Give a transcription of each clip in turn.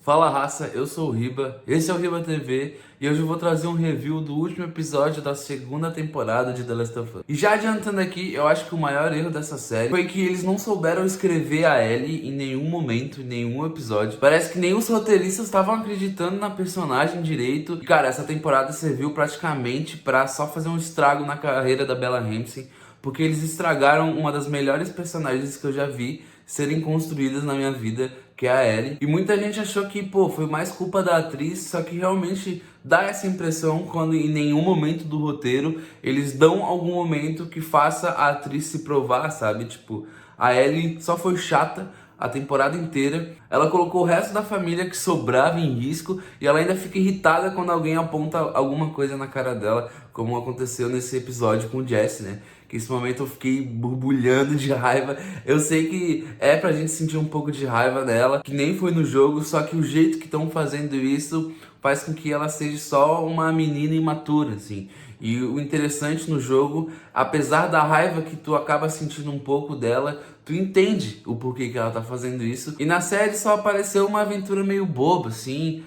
Fala raça, eu sou o Riba, esse é o Riba TV e hoje eu vou trazer um review do último episódio da segunda temporada de The Last of Us. E já adiantando aqui, eu acho que o maior erro dessa série foi que eles não souberam escrever a Ellie em nenhum momento, em nenhum episódio. Parece que nem os roteiristas estavam acreditando na personagem direito. E cara, essa temporada serviu praticamente pra só fazer um estrago na carreira da Bella Ramsey, porque eles estragaram uma das melhores personagens que eu já vi serem construídas na minha vida, que é a Ellie. E muita gente achou que, pô, foi mais culpa da atriz, só que realmente dá essa impressão quando em nenhum momento do roteiro eles dão algum momento que faça a atriz se provar, sabe? Tipo, a Ellie só foi chata a temporada inteira. Ela colocou o resto da família que sobrava em risco e ela ainda fica irritada quando alguém aponta alguma coisa na cara dela, como aconteceu nesse episódio com o Jesse, né? Que nesse momento eu fiquei borbulhando de raiva. Eu sei que é pra gente sentir um pouco de raiva dela, que nem foi no jogo, só que o jeito que estão fazendo isso faz com que ela seja só uma menina imatura, assim. E o interessante no jogo, apesar da raiva que tu acaba sentindo um pouco dela, tu entende o porquê que ela tá fazendo isso. E na série só apareceu uma aventura meio boba, assim.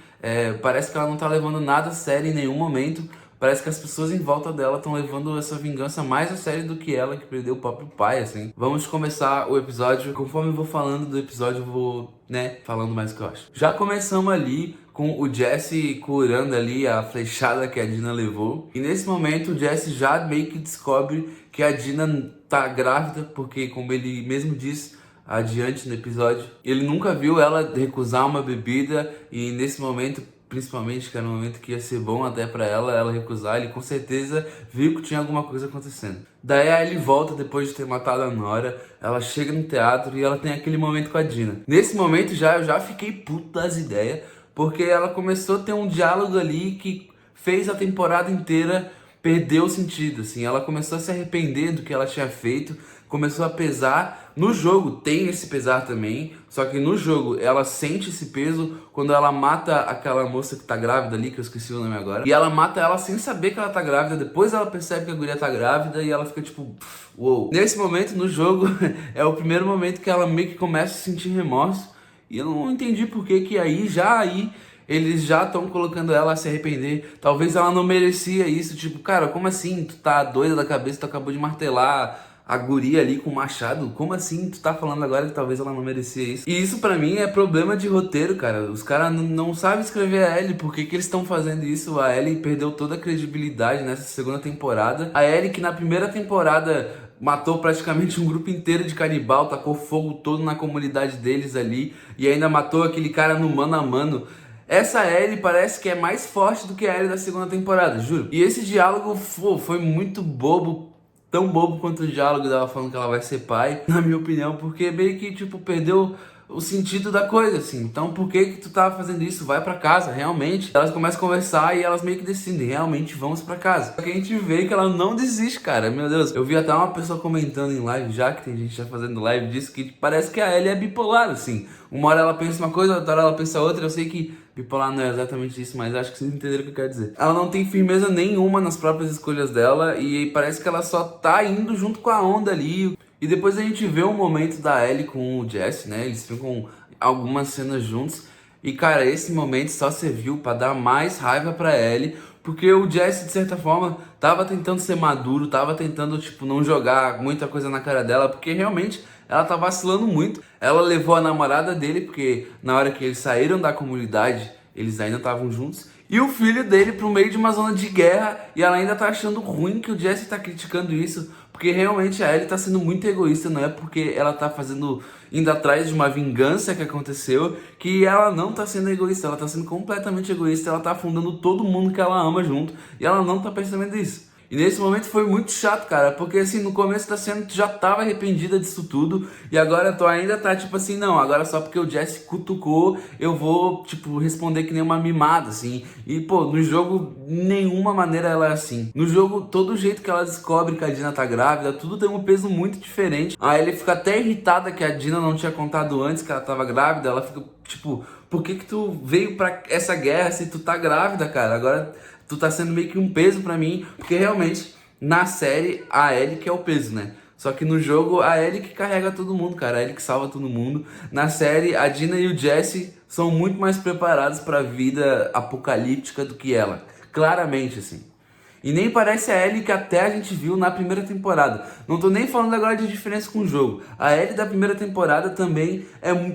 Parece que ela não tá levando nada a sério em nenhum momento. Parece que as pessoas em volta dela estão levando essa vingança mais a sério do que ela, que perdeu o próprio pai, assim. Vamos começar o episódio. Conforme eu vou falando do episódio, eu vou, falando mais o que eu acho. Já começamos ali com o Jesse curando ali a flechada que a Dina levou. E nesse momento o Jesse já meio que descobre que a Dina tá grávida, porque como ele mesmo disse adiante no episódio, ele nunca viu ela recusar uma bebida e nesse momento, principalmente, que era um momento que ia ser bom até pra ela recusar, ele com certeza viu que tinha alguma coisa acontecendo. Daí a Ellie volta depois de ter matado a Nora, ela chega no teatro e ela tem aquele momento com a Dina. Nesse momento eu já fiquei puto das ideias, porque ela começou a ter um diálogo ali que fez a temporada inteira perder o sentido, assim. Ela começou a se arrepender do que ela tinha feito, começou a pesar. No jogo tem esse pesar também, só que no jogo ela sente esse peso quando ela mata aquela moça que tá grávida ali, que eu esqueci o nome agora. E ela mata ela sem saber que ela tá grávida, depois ela percebe que a guria tá grávida e ela fica tipo, uou. Nesse momento no jogo é o primeiro momento que ela meio que começa a sentir remorso. E eu não entendi por que aí eles já estão colocando ela a se arrepender. Talvez ela não merecia isso. Tipo, cara, como assim? Tu tá doida da cabeça, tu acabou de martelar a guria ali com o machado. Como assim tu tá falando agora que talvez ela não merecia isso? E isso pra mim é problema de roteiro, cara. Os caras não sabem escrever a Ellie. Por que eles estão fazendo isso? A Ellie perdeu toda a credibilidade nessa segunda temporada. A Ellie que na primeira temporada matou praticamente um grupo inteiro de canibal, tacou fogo todo na comunidade deles ali e ainda matou aquele cara no mano a mano. Essa Ellie parece que é mais forte do que a Ellie da segunda temporada, juro. E esse diálogo foi muito bobo, tão bobo quanto o diálogo dela falando que ela vai ser pai, na minha opinião, porque meio que, tipo, perdeu o sentido da coisa, assim. Então, por que tu tá fazendo isso? Vai pra casa, realmente. Elas começam a conversar e elas meio que decidem, realmente, vamos pra casa. Só que a gente vê que ela não desiste, cara. Meu Deus. Eu vi até uma pessoa comentando em live, já que tem gente já fazendo live disso, que parece que a Ellie é bipolar, assim. Uma hora ela pensa uma coisa, outra hora ela pensa outra. Eu sei que bipolar não é exatamente isso, mas acho que vocês entenderam o que eu quero dizer. Ela não tem firmeza nenhuma nas próprias escolhas dela e parece que ela só tá indo junto com a onda ali. E depois a gente vê um momento da Ellie com o Jesse, né? Eles ficam algumas cenas juntos. E cara, esse momento só serviu pra dar mais raiva pra Ellie, porque o Jesse, de certa forma, tava tentando ser maduro, tava tentando, tipo, não jogar muita coisa na cara dela, porque realmente ela tá vacilando muito. Ela levou a namorada dele, porque na hora que eles saíram da comunidade, eles ainda estavam juntos, e o filho dele pro meio de uma zona de guerra, e ela ainda tá achando ruim que o Jesse tá criticando isso, porque realmente a Ellie tá sendo muito egoísta, não é porque ela tá indo atrás de uma vingança que aconteceu, que ela não tá sendo egoísta, ela tá sendo completamente egoísta, ela tá afundando todo mundo que ela ama junto, e ela não tá percebendo isso. E nesse momento foi muito chato, cara, porque assim, no começo da cena tu já tava arrependida disso tudo, e agora tu ainda tá tipo assim, não, agora só porque o Jesse cutucou, eu vou, tipo, responder que nem uma mimada, assim. E, pô, no jogo, nenhuma maneira ela é assim. No jogo, todo jeito que ela descobre que a Dina tá grávida, tudo tem um peso muito diferente. Aí ele fica até irritada que a Dina não tinha contado antes que ela tava grávida, ela fica, tipo, por que tu veio pra essa guerra se tu tá grávida, cara? Agora tu tá sendo meio que um peso pra mim, porque realmente, na série, a Ellie que é o peso, né? Só que no jogo, a Ellie que carrega todo mundo, cara. A Ellie que salva todo mundo. Na série, a Dina e o Jesse são muito mais preparados para a vida apocalíptica do que ela. Claramente, assim. E nem parece a Ellie que até a gente viu na primeira temporada. Não tô nem falando agora de diferença com o jogo. A Ellie da primeira temporada também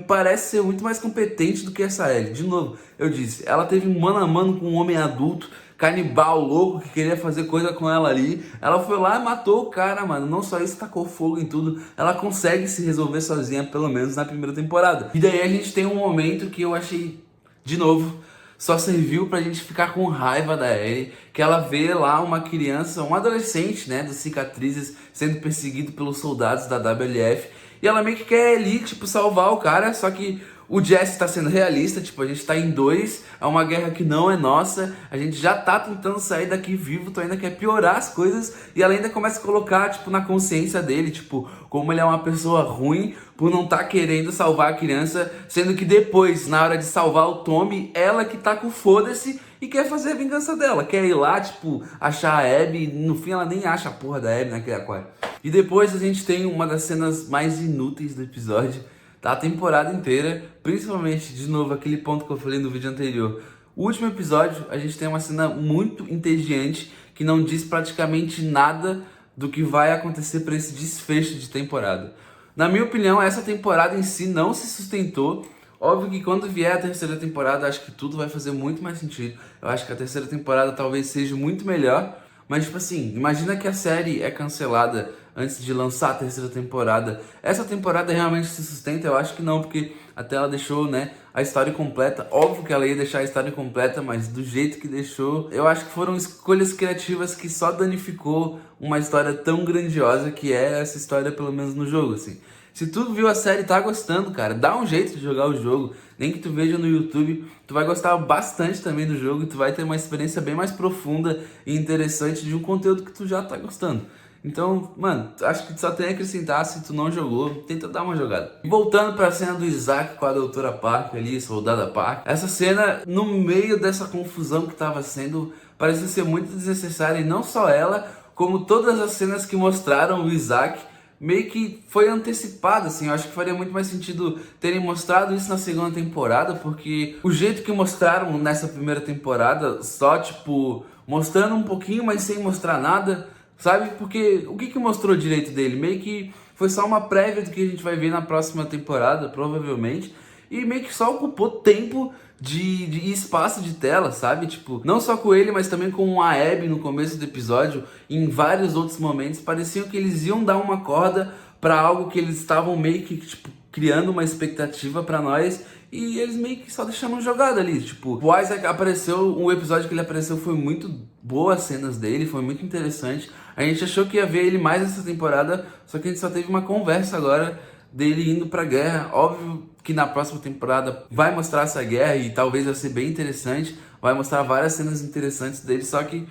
parece ser muito mais competente do que essa Ellie. De novo, eu disse, ela teve um mano a mano com um homem adulto, canibal, louco, que queria fazer coisa com ela ali. Ela foi lá e matou o cara, mano. Não só isso, tacou fogo em tudo. Ela consegue se resolver sozinha, pelo menos na primeira temporada. E daí a gente tem um momento que eu achei, de novo, só serviu pra gente ficar com raiva da Ellie, que ela vê lá uma criança, um adolescente, né, dos cicatrizes, sendo perseguido pelos soldados da WLF, e ela meio que quer ali, tipo, salvar o cara, só que o Jesse tá sendo realista, tipo, a gente tá em dois, é uma guerra que não é nossa, a gente já tá tentando sair daqui vivo, tu ainda quer piorar as coisas, e ela ainda começa a colocar, tipo, na consciência dele, tipo, como ele é uma pessoa ruim por não tá querendo salvar a criança, sendo que depois, na hora de salvar o Tommy, ela que tá com foda-se e quer fazer a vingança dela, quer ir lá, tipo, achar a Abby, no fim ela nem acha a porra da Abby naquele aquário. E depois a gente tem uma das cenas mais inúteis do episódio, da temporada inteira, principalmente, de novo, aquele ponto que eu falei no vídeo anterior. O último episódio, a gente tem uma cena muito entediante, que não diz praticamente nada do que vai acontecer para esse desfecho de temporada. Na minha opinião, essa temporada em si não se sustentou. Óbvio que quando vier a terceira temporada, acho que tudo vai fazer muito mais sentido. Eu acho que a terceira temporada talvez seja muito melhor. Mas, tipo assim, imagina que a série é cancelada antes de lançar a terceira temporada. Essa temporada realmente se sustenta? Eu acho que não, porque até ela deixou, né, a história completa. Óbvio que ela ia deixar a história completa, mas do jeito que deixou, eu acho que foram escolhas criativas que só danificou uma história tão grandiosa que é essa história, pelo menos no jogo, assim. Se tu viu a série e tá gostando, cara, dá um jeito de jogar o jogo. Nem que tu veja no YouTube, tu vai gostar bastante também do jogo e tu vai ter uma experiência bem mais profunda e interessante de um conteúdo que tu já tá gostando. Então, mano, acho que tu só tem a acrescentar. Se tu não jogou, tenta dar uma jogada. E voltando pra cena do Isaac com a doutora Parker ali, soldada Parker, essa cena, no meio dessa confusão que tava sendo, parecia ser muito desnecessária. E não só ela, como todas as cenas que mostraram o Isaac, meio que foi antecipado, assim. Eu acho que faria muito mais sentido terem mostrado isso na segunda temporada, porque o jeito que mostraram nessa primeira temporada, só, tipo, mostrando um pouquinho, mas sem mostrar nada, sabe? Porque o que mostrou direito dele? Meio que foi só uma prévia do que a gente vai ver na próxima temporada, provavelmente, e meio que só ocupou tempo de espaço de tela, sabe? Tipo, não só com ele, mas também com a Abby no começo do episódio, em vários outros momentos, pareciam que eles iam dar uma corda pra algo que eles estavam meio que, tipo, criando uma expectativa pra nós, e eles meio que só deixaram jogado ali. Tipo, o Isaac apareceu, o episódio que ele apareceu foi muito boas as cenas dele, foi muito interessante. A gente achou que ia ver ele mais essa temporada, só que a gente só teve uma conversa agora dele indo pra guerra. Óbvio que na próxima temporada vai mostrar essa guerra e talvez vai ser bem interessante, vai mostrar várias cenas interessantes dele, só que,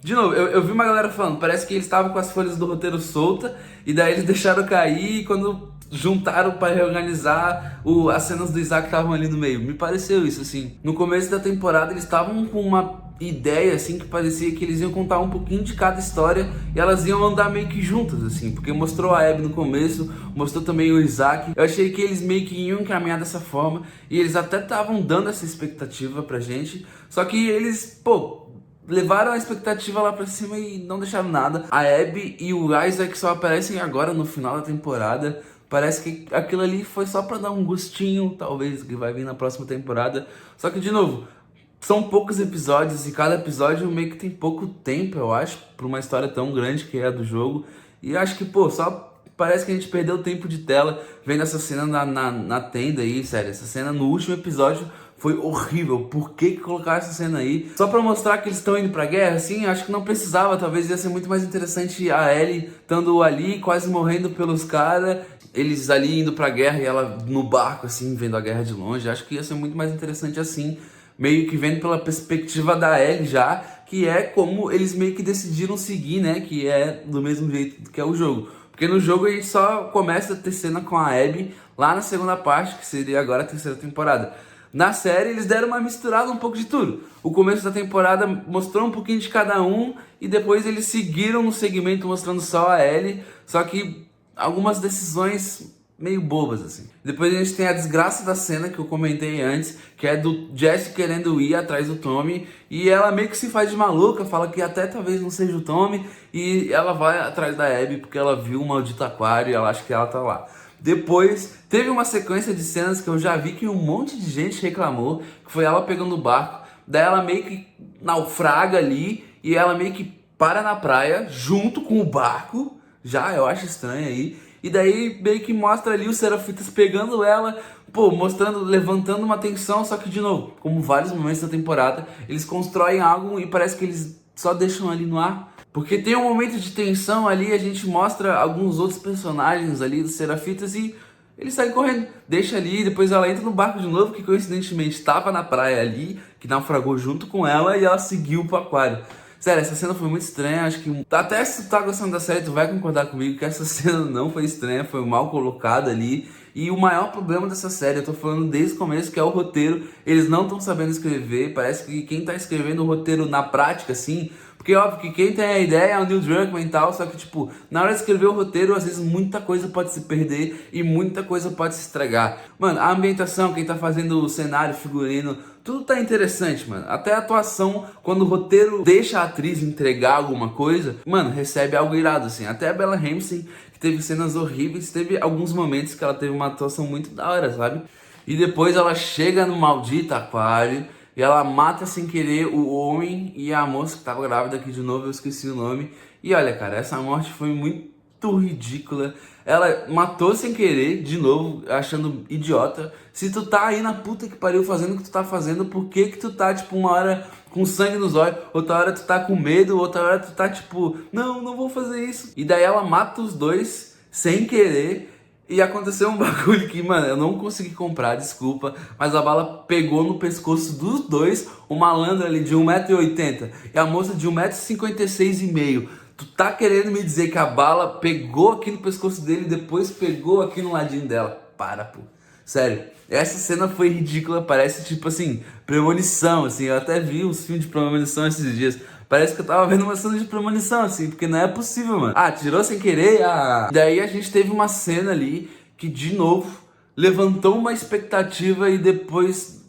de novo, eu vi uma galera falando, parece que eles estavam com as folhas do roteiro solta e daí eles deixaram cair e quando juntaram para reorganizar, as cenas do Isaac estavam ali no meio. Me pareceu isso, assim. No começo da temporada eles estavam com uma ideia, assim, que parecia que eles iam contar um pouquinho de cada história e elas iam andar meio que juntas, assim, porque mostrou a Abby no começo, mostrou também o Isaac. Eu achei que eles meio que iam encaminhar dessa forma e eles até estavam dando essa expectativa pra gente, só que eles, levaram a expectativa lá pra cima e não deixaram nada. A Abby e o Isaac só aparecem agora no final da temporada. Parece que aquilo ali foi só pra dar um gostinho, talvez, que vai vir na próxima temporada. Só que, de novo, são poucos episódios e cada episódio meio que tem pouco tempo, eu acho, pra uma história tão grande que é a do jogo. E acho que, só parece que a gente perdeu tempo de tela vendo essa cena na tenda aí, sério. Essa cena no último episódio foi horrível. Por que colocar essa cena aí? Só pra mostrar que eles estão indo pra guerra? Assim, acho que não precisava. Talvez ia ser muito mais interessante a Ellie estando ali, quase morrendo pelos caras. Eles ali indo pra guerra e ela no barco, assim, vendo a guerra de longe. Acho que ia ser muito mais interessante assim. Meio que vendo pela perspectiva da Ellie já, que é como eles meio que decidiram seguir, né? Que é do mesmo jeito que é o jogo. Porque no jogo a gente só começa a ter cena com a Abby lá na segunda parte, que seria agora a terceira temporada. Na série eles deram uma misturada um pouco de tudo. O começo da temporada mostrou um pouquinho de cada um e depois eles seguiram no segmento mostrando só a Ellie. Só que algumas decisões meio bobas, assim. Depois a gente tem a desgraça da cena que eu comentei antes, que é do Jesse querendo ir atrás do Tommy, e ela meio que se faz de maluca, fala que até talvez não seja o Tommy, e ela vai atrás da Abby porque ela viu o maldito aquário e ela acha que ela tá lá. Depois, teve uma sequência de cenas que eu já vi que um monte de gente reclamou, que foi ela pegando o barco, daí ela meio que naufraga ali, e ela meio que para na praia, junto com o barco, já eu acho estranho aí, e daí meio que mostra ali os Serafitas pegando ela, pô, mostrando, levantando uma tensão, só que de novo, como vários momentos da temporada, eles constroem algo e parece que eles só deixam ali no ar. Porque tem um momento de tensão ali, a gente mostra alguns outros personagens ali dos Serafitas e eles saem correndo, deixa ali, depois ela entra no barco de novo, que coincidentemente estava na praia ali, que naufragou junto com ela e ela seguiu pro aquário. Sério, essa cena foi muito estranha, acho que até se tu tá gostando da série, tu vai concordar comigo que essa cena não foi estranha, foi mal colocada ali. E o maior problema dessa série, eu tô falando desde o começo, que é o roteiro. Eles não estão sabendo escrever, parece que quem tá escrevendo o roteiro na prática, assim... Porque óbvio que quem tem a ideia é o Neil Druckmann e tal, só que tipo, na hora de escrever o roteiro, às vezes muita coisa pode se perder e muita coisa pode se estragar. Mano, a ambientação, quem tá fazendo o cenário, figurino, tudo tá interessante, mano. Até a atuação, quando o roteiro deixa a atriz entregar alguma coisa, mano, recebe algo irado, assim. Até a Bella Ramsey, que teve cenas horríveis, teve alguns momentos que ela teve uma atuação muito da hora, sabe? E depois ela chega no maldito aquário e ela mata sem querer o homem e a moça que tava grávida, aqui de novo eu esqueci o nome. E olha, cara, essa morte foi muito ridícula. Ela matou sem querer, de novo, achando idiota. Se tu tá aí na puta que pariu fazendo o que tu tá fazendo, por que que tu tá, tipo, uma hora com sangue nos olhos, outra hora tu tá com medo, outra hora tu tá, tipo, não vou fazer isso. E daí ela mata os dois sem querer. E aconteceu um bagulho que, mano, eu não consegui comprar, desculpa, mas a bala pegou no pescoço dos dois, o malandro ali de 1,80 m e a moça de 1,56 m. Tu tá querendo me dizer que a bala pegou aqui no pescoço dele e depois pegou aqui no ladinho dela? Para, pô. Sério, essa cena foi ridícula, parece tipo assim, premonição, assim, eu até vi os filmes de premonição esses dias. Parece que eu tava vendo uma cena de premonição, assim, porque não é possível, mano. Ah, tirou sem querer, ah. Daí a gente teve uma cena ali que, de novo, levantou uma expectativa e depois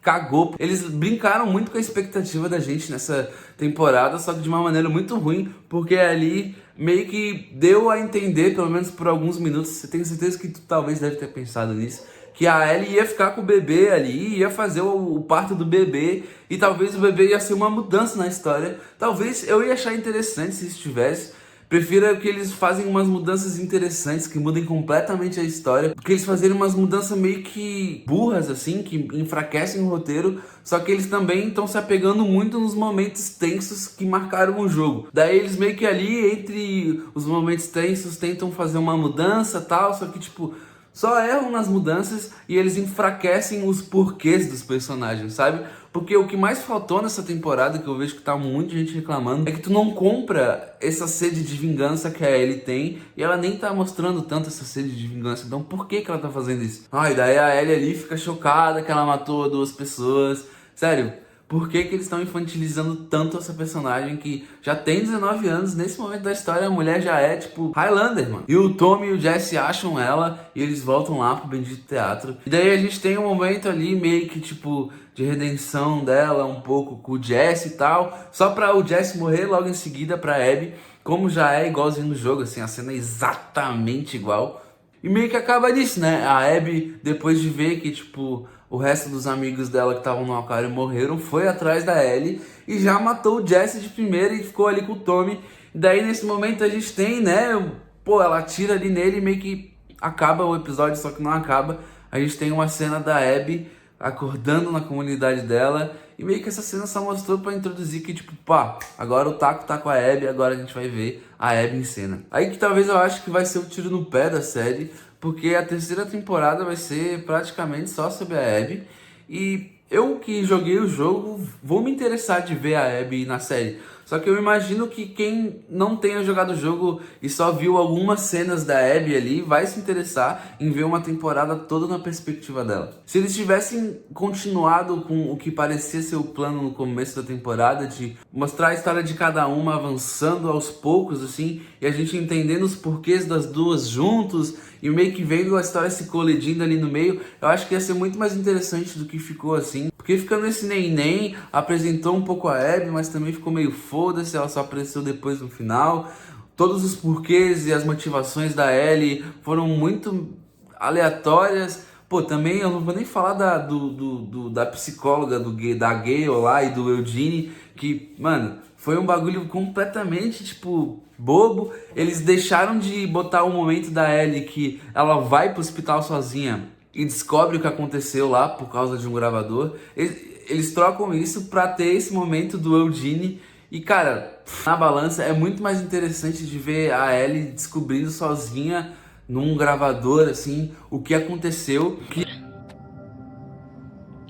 cagou. Eles brincaram muito com a expectativa da gente nessa temporada, só que de uma maneira muito ruim, porque ali meio que deu a entender, pelo menos por alguns minutos, eu tenho certeza que tu talvez deve ter pensado nisso, que a Ellie ia ficar com o bebê ali, ia fazer o parto do bebê, e talvez o bebê ia ser uma mudança na história. Talvez eu ia achar interessante se isso tivesse. Prefiro que eles fazem umas mudanças interessantes, que mudem completamente a história, porque eles fazerem umas mudanças meio que burras, assim, que enfraquecem o roteiro, só que eles também estão se apegando muito nos momentos tensos que marcaram o jogo. Daí eles meio que ali, entre os momentos tensos, tentam fazer uma mudança e tal, só que tipo... só erram nas mudanças e eles enfraquecem os porquês dos personagens, sabe? Porque o que mais faltou nessa temporada, que eu vejo que tá muita gente reclamando, é que tu não compra essa sede de vingança que a Ellie tem, e ela nem tá mostrando tanto essa sede de vingança. Então por que que ela tá fazendo isso? E daí a Ellie ali fica chocada que ela matou 2 pessoas. Sério, por que que eles estão infantilizando tanto essa personagem que já tem 19 anos, nesse momento da história a mulher já é tipo Highlander, mano. E o Tommy e o Jesse acham ela e eles voltam lá pro bendito teatro. E daí a gente tem um momento ali meio que tipo de redenção dela um pouco com o Jesse e tal, só pra o Jesse morrer logo em seguida pra Abby, como já é igualzinho no jogo, assim, a cena é exatamente igual. E meio que acaba nisso, né? A Abby, depois de ver que, tipo, o resto dos amigos dela que estavam no aquário morreram, foi atrás da Ellie e já matou o Jesse de primeira e ficou ali com o Tommy. E daí, nesse momento, a gente tem, né? Pô, ela atira ali nele e meio que acaba o episódio, só que não acaba. A gente tem uma cena da Abby acordando na comunidade dela. E meio que essa cena só mostrou pra introduzir que, tipo, pá, agora o Taco tá com a Abby, agora a gente vai ver a Abby em cena. Aí que talvez eu acho que vai ser o tiro no pé da série, porque a terceira temporada vai ser praticamente só sobre a Abby. E Eu que joguei o jogo, vou me interessar de ver a Abby na série. Só que eu imagino que quem não tenha jogado o jogo e só viu algumas cenas da Abby ali, vai se interessar em ver uma temporada toda na perspectiva dela. Se eles tivessem continuado com o que parecia ser o plano no começo da temporada, de mostrar a história de cada uma avançando aos poucos, assim, e a gente entendendo os porquês das duas juntos, e meio que vendo a história se colidindo ali no meio, eu acho que ia ser muito mais interessante do que ficou assim. Porque ficando esse nem apresentou um pouco a Abby, mas também ficou meio foda-se, ela só apareceu depois no final. Todos os porquês e as motivações da Ellie foram muito aleatórias. Pô, também eu não vou nem falar da psicóloga da Gale lá e do Eugene, que, mano, foi um bagulho completamente, tipo, bobo. Eles deixaram de botar o momento da Ellie que ela vai pro hospital sozinha e descobre o que aconteceu lá por causa de um gravador. Eles trocam isso pra ter esse momento do Eugene. E, cara, na balança é muito mais interessante de ver a Ellie descobrindo sozinha num gravador, assim, o que aconteceu.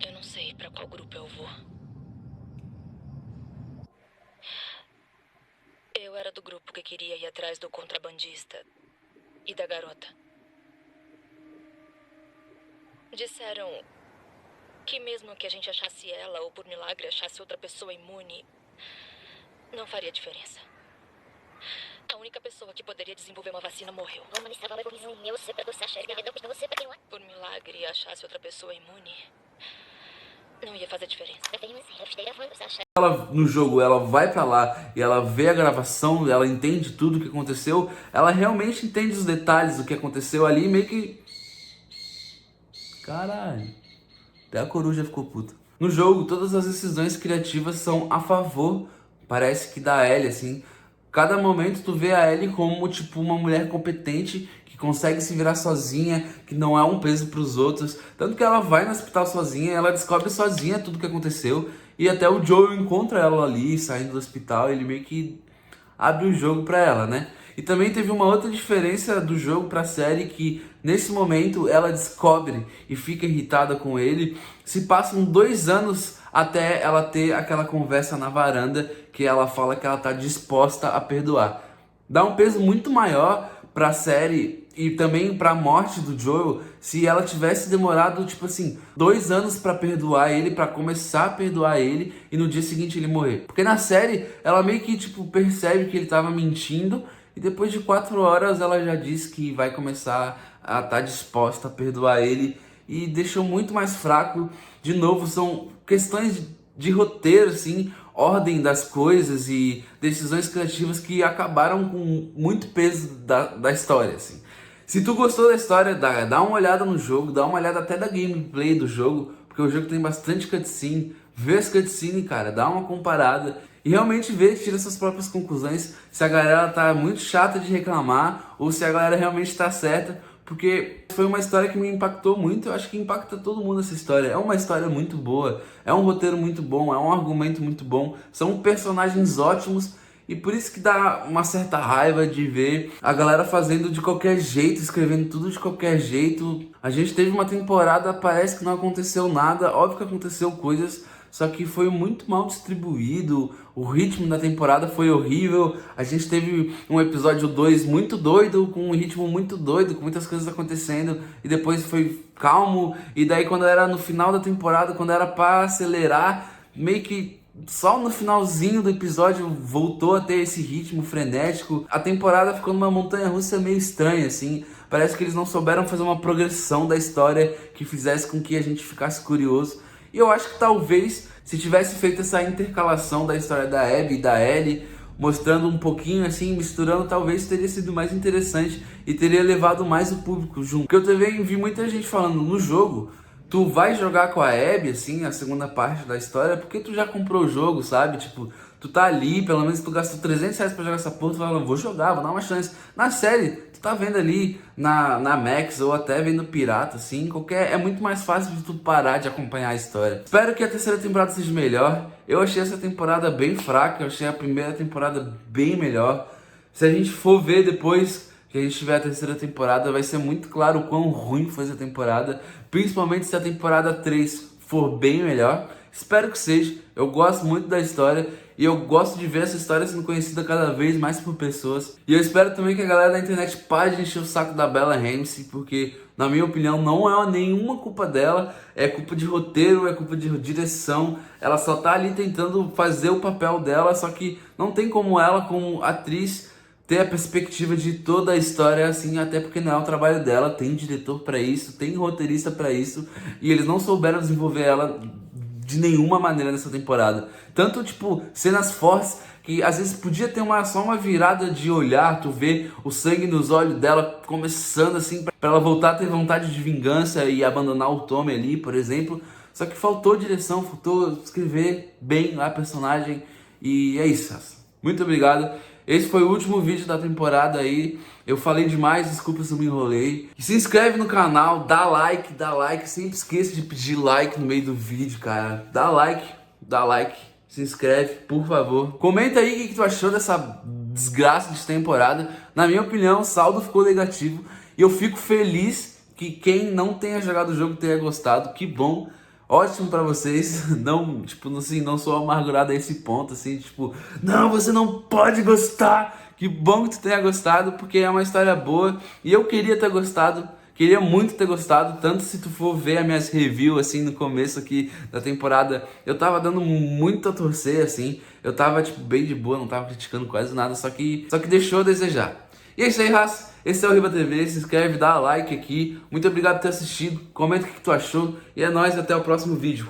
Eu não sei pra qual grupo eu vou. Eu era do grupo que queria ir atrás do contrabandista e da garota. Disseram que mesmo que a gente achasse ela ou por milagre achasse outra pessoa imune, não faria diferença. A única pessoa que poderia desenvolver uma vacina morreu. Por milagre achasse outra pessoa imune, não ia fazer diferença. Ela, no jogo, ela vai pra lá e ela vê a gravação, ela entende tudo o que aconteceu, ela realmente entende os detalhes do que aconteceu ali, meio que... Caralho, até a coruja ficou puta. No jogo, todas as decisões criativas são a favor, parece que da Ellie, assim. Cada momento tu vê a Ellie como, tipo, uma mulher competente, que consegue se virar sozinha, que não é um peso pros outros. Tanto que ela vai no hospital sozinha, ela descobre sozinha tudo que aconteceu. E até o Joel encontra ela ali, saindo do hospital, ele meio que abre o jogo pra ela, né? E também teve uma outra diferença do jogo pra série, que nesse momento ela descobre e fica irritada com ele. Se passam 2 anos até ela ter aquela conversa na varanda que ela fala que ela tá disposta a perdoar. Dá um peso muito maior pra série e também pra morte do Joel se ela tivesse demorado, tipo assim, 2 anos pra perdoar ele, pra começar a perdoar ele e no dia seguinte ele morrer. Porque na série ela meio que, tipo, percebe que ele tava mentindo e depois de 4 horas ela já diz que vai começar a estar disposta a perdoar ele e deixou muito mais fraco. De novo, são questões de roteiro, assim, ordem das coisas e decisões criativas que acabaram com muito peso da história, assim. Se tu gostou da história, dá uma olhada no jogo, dá uma olhada até da gameplay do jogo, porque o jogo tem bastante cutscene. Vê as cutscene, cara, dá uma comparada e realmente vê, tira suas próprias conclusões se a galera tá muito chata de reclamar ou se a galera realmente tá certa, porque foi uma história que me impactou muito. Eu acho que impacta todo mundo essa história. É uma história muito boa, é um roteiro muito bom, é um argumento muito bom, são personagens ótimos. E por isso que dá uma certa raiva de ver a galera fazendo de qualquer jeito, escrevendo tudo de qualquer jeito. A gente teve uma temporada, parece que não aconteceu nada, óbvio que aconteceu coisas, só que foi muito mal distribuído, o ritmo da temporada foi horrível. A gente teve um episódio 2 muito doido, com um ritmo muito doido, com muitas coisas acontecendo, e depois foi calmo, e daí quando era no final da temporada, quando era pra acelerar, meio que só no finalzinho do episódio voltou a ter esse ritmo frenético. A temporada ficou numa montanha-russa meio estranha, assim. Parece que eles não souberam fazer uma progressão da história que fizesse com que a gente ficasse curioso. E eu acho que talvez, se tivesse feito essa intercalação da história da Abby e da Ellie, mostrando um pouquinho assim, misturando, talvez teria sido mais interessante e teria levado mais o público junto. Porque eu também vi muita gente falando no jogo, tu vai jogar com a Abby, assim, a segunda parte da história, porque tu já comprou o jogo, sabe? Tipo, tu tá ali, pelo menos tu gastou R$ 300 pra jogar essa porra, tu fala, vou jogar, vou dar uma chance. Na série, tu tá vendo ali na Max ou até vendo pirata, assim, é muito mais fácil de tu parar de acompanhar a história. Espero que a terceira temporada seja melhor. Eu achei essa temporada bem fraca, eu achei a primeira temporada bem melhor. Se a gente for ver depois que a gente tiver a terceira temporada, vai ser muito claro o quão ruim foi essa temporada, principalmente se a temporada 3 for bem melhor. Espero que seja. Eu gosto muito da história e eu gosto de ver essa história sendo conhecida cada vez mais por pessoas. E eu espero também que a galera da internet pare de encher o saco da Bella Ramsey, porque, na minha opinião, não é nenhuma culpa dela. É culpa de roteiro, é culpa de direção. Ela só tá ali tentando fazer o papel dela, só que não tem como ela, como atriz, ter a perspectiva de toda a história assim, até porque não é o trabalho dela. Tem diretor pra isso, tem roteirista pra isso, e eles não souberam desenvolver ela de nenhuma maneira nessa temporada. Tanto, tipo, cenas fortes que às vezes podia ter só uma virada de olhar, tu vê o sangue nos olhos dela começando assim, pra ela voltar a ter vontade de vingança e abandonar o Tommy ali, por exemplo. Só que faltou direção, faltou escrever bem a personagem, e é isso. Muito obrigado. Esse foi o último vídeo da temporada aí. Eu falei demais, desculpa se eu me enrolei. E se inscreve no canal, dá like. Sempre esqueça de pedir like no meio do vídeo, cara. Dá like, se inscreve, por favor. Comenta aí o que tu achou dessa desgraça de temporada. Na minha opinião, o saldo ficou negativo. E eu fico feliz que quem não tenha jogado o jogo tenha gostado. Que bom. Ótimo pra vocês, não, tipo, assim, não sou amargurado a esse ponto, assim, tipo, não, você não pode gostar. Que bom que tu tenha gostado, porque é uma história boa, e eu queria ter gostado, queria muito ter gostado, tanto se tu for ver as minhas reviews, assim, no começo aqui da temporada, eu tava dando muito a torcer, assim, eu tava, tipo, bem de boa, não tava criticando quase nada, só que deixou a desejar. E é isso aí, raça. Esse é o Riba TV, se inscreve, dá like aqui. Muito obrigado por ter assistido, comenta o que tu achou e é nóis, até o próximo vídeo.